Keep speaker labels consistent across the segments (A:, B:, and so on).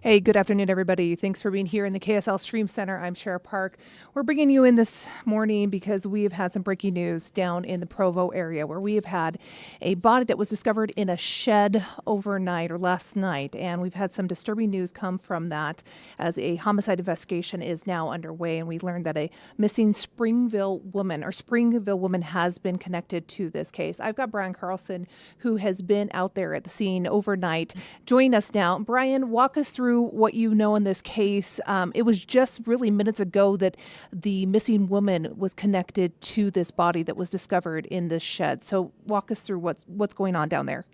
A: Hey, good afternoon, everybody. Thanks for being here in the KSL Stream Center. I'm Shara Park. We're bringing you in this morning because we have had some breaking news down in the Provo area where we have had a body that was discovered in a shed overnight or last night. And we've had some disturbing news come from that as a homicide investigation is now underway. And we learned that a missing Springville woman has been connected to this case. I've got Brian Carlson, who has been out there at the scene overnight, joining us now. Brian, walk us through what you know in this case. It was just really minutes ago that the missing woman was connected to this body that was discovered in this shed. So walk us through what's going on down there.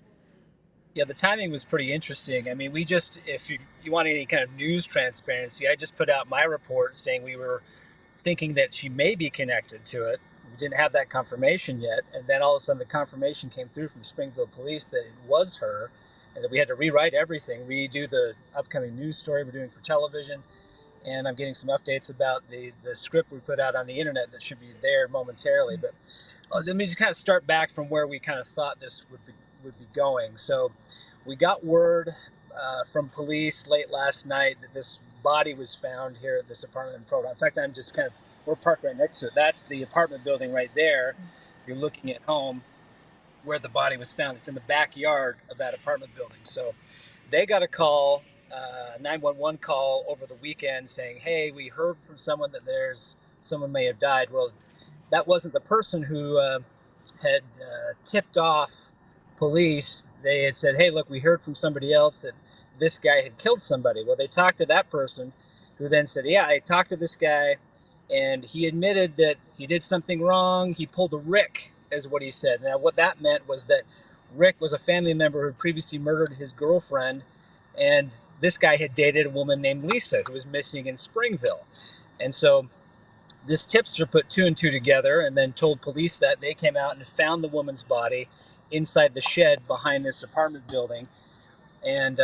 B: Yeah, the timing was pretty interesting. I mean, if you want any kind of news transparency, I just put out my report saying we were thinking that she may be connected to it. We didn't have that confirmation yet. And then all of a sudden the confirmation came through from Springville police that it was her and that we had to rewrite everything, redo the upcoming news story we're doing for television. And I'm getting some updates about the script we put out on the internet that should be there momentarily. But let me just kind of start back from where we kind of thought this would be going. So we got word from police late last night that this body was found here at this apartment in Provo. In fact, we're parked right next to it. That's the apartment building right there. You're looking at home where the body was found. It's in the backyard of that apartment building. So they got a call, 911 call over the weekend saying, hey, we heard from someone that someone may have died. Well, that wasn't the person who had tipped off police. They had said, hey, look, we heard from somebody else that this guy had killed somebody. Well, they talked to that person who then said, yeah, I talked to this guy and he admitted that he did something wrong. He pulled a Rick, is what he said. Now, what that meant was that Rick was a family member who had previously murdered his girlfriend, and this guy had dated a woman named Lisa who was missing in Springville. And so this tipster put two and two together and then told police that. They came out and found the woman's body inside the shed behind this apartment building. And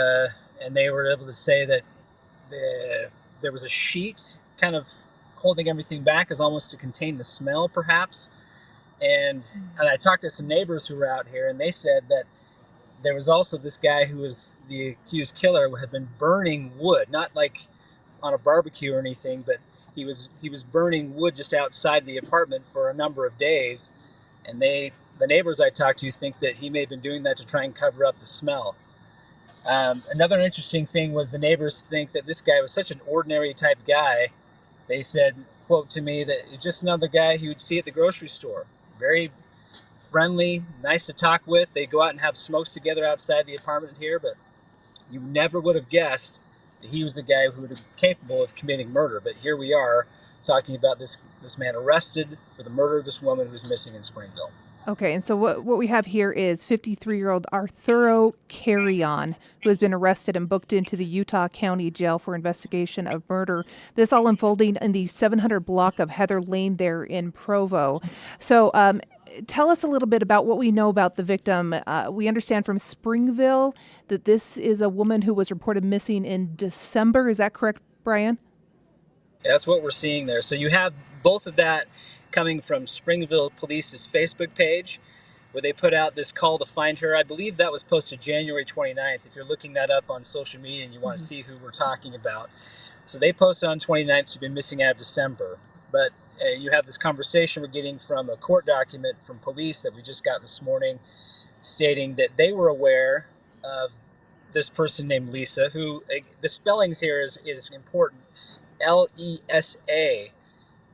B: they were able to say that there was a sheet kind of holding everything back, as almost to contain the smell, perhaps. And I talked to some neighbors who were out here, and they said that there was also this guy who was the accused killer who had been burning wood, not like on a barbecue or anything, but he was burning wood just outside the apartment for a number of days. And the neighbors I talked to think that he may have been doing that to try and cover up the smell. Another interesting thing was the neighbors think that this guy was such an ordinary type guy. They said, quote to me, that it's just another guy you would see at the grocery store. Very friendly, nice to talk with. They go out and have smokes together outside the apartment here, but you never would have guessed that he was the guy who was capable of committing murder. But here we are talking about this man arrested for the murder of this woman who's missing in Springville.
A: Okay, and so what we have here is 53-year-old Arturo Carrion, who has been arrested and booked into the Utah County Jail for investigation of murder. This all unfolding in the 700 block of Heather Lane there in Provo. So tell us a little bit about what we know about the victim. We understand from Springville that this is a woman who was reported missing in December. Is that correct, Brian?
B: Yeah, that's what we're seeing there. So you have both of that coming from Springville Police's Facebook page, where they put out this call to find her. I believe that was posted January 29th, if you're looking that up on social media and you want to see who we're talking about. So they posted on 29th, she'd been missing out of December. But you have this conversation we're getting from a court document from police that we just got this morning, stating that they were aware of this person named Lisa, who, the spellings here is important, L-E-S-A.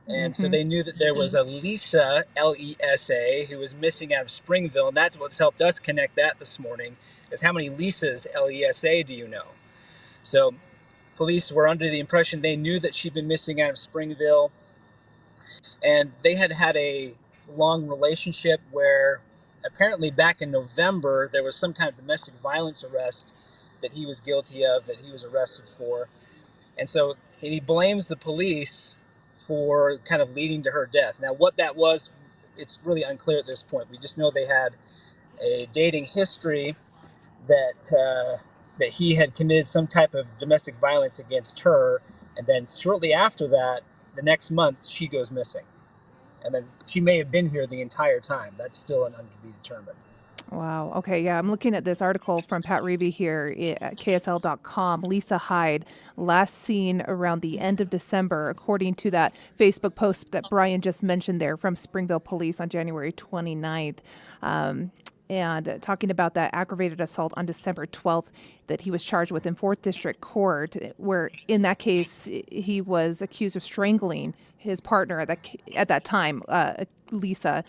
B: And so they knew that there was a Lisa, L-E-S-A, who was missing out of Springville. And that's what's helped us connect that this morning, is how many Lisas, L-E-S-A, do you know? So police were under the impression they knew that she'd been missing out of Springville. And they had a long relationship where apparently back in November, there was some kind of domestic violence arrest that he was guilty of, that he was arrested for. And so he blames the police for kind of leading to her death. Now, what that was, it's really unclear at this point. We just know they had a dating history that he had committed some type of domestic violence against her, and then shortly after that, the next month, she goes missing. And then she may have been here the entire time. That's still an to be determined.
A: Wow. Okay. Yeah. I'm looking at this article from Pat Reevy here at KSL.com. Lisa Hyde, last seen around the end of December, according to that Facebook post that Brian just mentioned there from Springville Police on January 29th. And talking about that aggravated assault on December 12th that he was charged with in 4th District Court, where in that case he was accused of strangling his partner at that time, Lisa.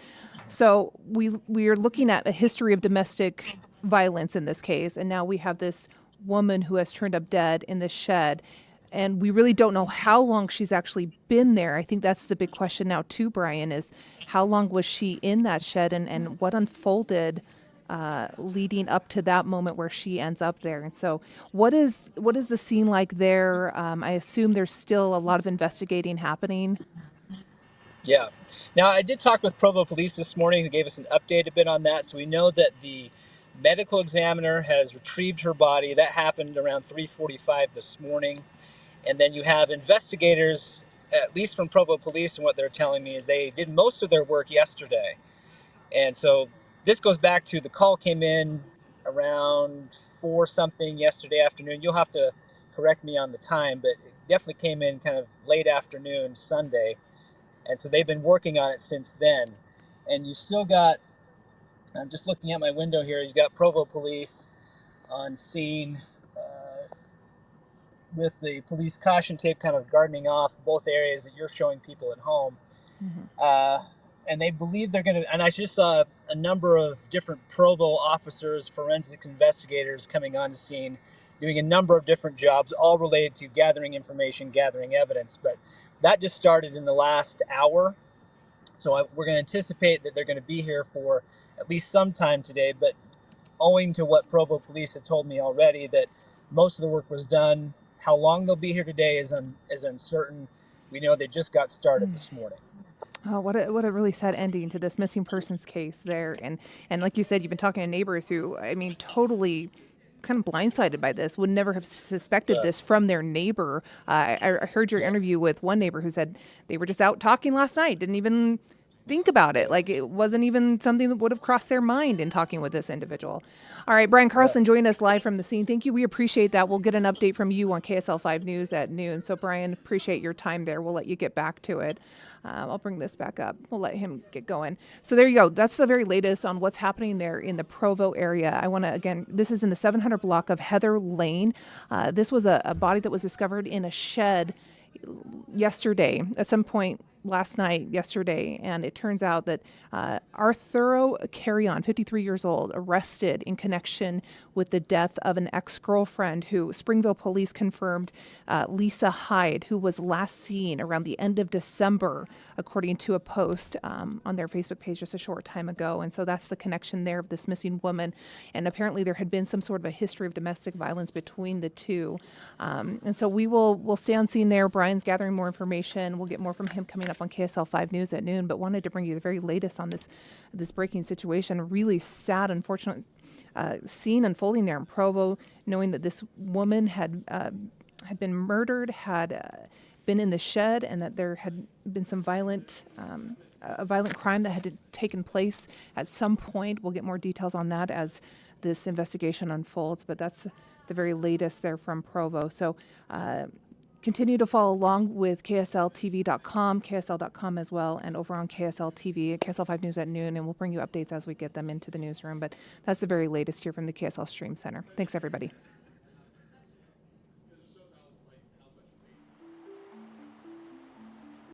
A: So we are looking at a history of domestic violence in this case, and now we have this woman who has turned up dead in this shed, and we really don't know how long she's actually been there. I think that's the big question now too, Brian, is how long was she in that shed, and what unfolded leading up to that moment where she ends up there. And so what is the scene like there? I assume there's still a lot of investigating happening.
B: Yeah. Now, I did talk with Provo Police this morning, who gave us an update a bit on that. So we know that the medical examiner has retrieved her body. That happened around 3:45 this morning. And then you have investigators, at least from Provo Police, and what they're telling me is they did most of their work yesterday. And so this goes back to the call came in around 4 something yesterday afternoon. You'll have to correct me on the time, but it definitely came in kind of late afternoon Sunday. And so they've been working on it since then. And you still got, I'm just looking at my window here, you got Provo Police on scene with the police caution tape kind of gardening off both areas that you're showing people at home. Mm-hmm. And they believe they're going to, and I just saw a number of different Provo officers, forensics investigators coming on the scene, doing a number of different jobs, all related to gathering information, gathering evidence. But that just started in the last hour. So we're going to anticipate that they're going to be here for at least some time today. But owing to what Provo Police had told me already, that most of the work was done. How long they'll be here today is uncertain. We know they just got started this morning.
A: Oh, what a really sad ending to this missing persons case there. And like you said, you've been talking to neighbors who, I mean, totally kind of blindsided by this, would never have suspected this from their neighbor. I heard your interview with one neighbor who said they were just out talking last night, didn't even think about it. Like it wasn't even something that would have crossed their mind in talking with this individual. All right, Brian Carlson joined us live from the scene. Thank you. We appreciate that. We'll get an update from you on KSL 5 News at noon. So Brian, appreciate your time there. We'll let you get back to it. I'll bring this back up. We'll let him get going. So there you go. That's the very latest on what's happening there in the Provo area. I want to, again, this is in the 700 block of Heather Lane. This was a body that was discovered in a shed yesterday, at some point yesterday, and it turns out that Arturo Carrion, 53 years old, arrested in connection with the death of an ex-girlfriend who Springville police confirmed, Lisa Hyde, who was last seen around the end of December, according to a post on their Facebook page just a short time ago. And so that's the connection there of this missing woman. And apparently there had been some sort of a history of domestic violence between the two. And so we'll stay on scene there. Brian's gathering more information. We'll get more from him coming up on KSL 5 News at noon, but wanted to bring you the very latest on this breaking situation. Really sad, unfortunate scene unfolding there in Provo, knowing that this woman had been murdered, had been in the shed, and that there had been some a violent crime that had taken place at some point. We'll get more details on that as this investigation unfolds, but that's the very latest there from Provo. So continue to follow along with KSLTV.com, KSL.com as well, and over on KSL TV, KSL 5 News at noon, and we'll bring you updates as we get them into the newsroom. But that's the very latest here from the KSL Stream Center. Thanks, everybody.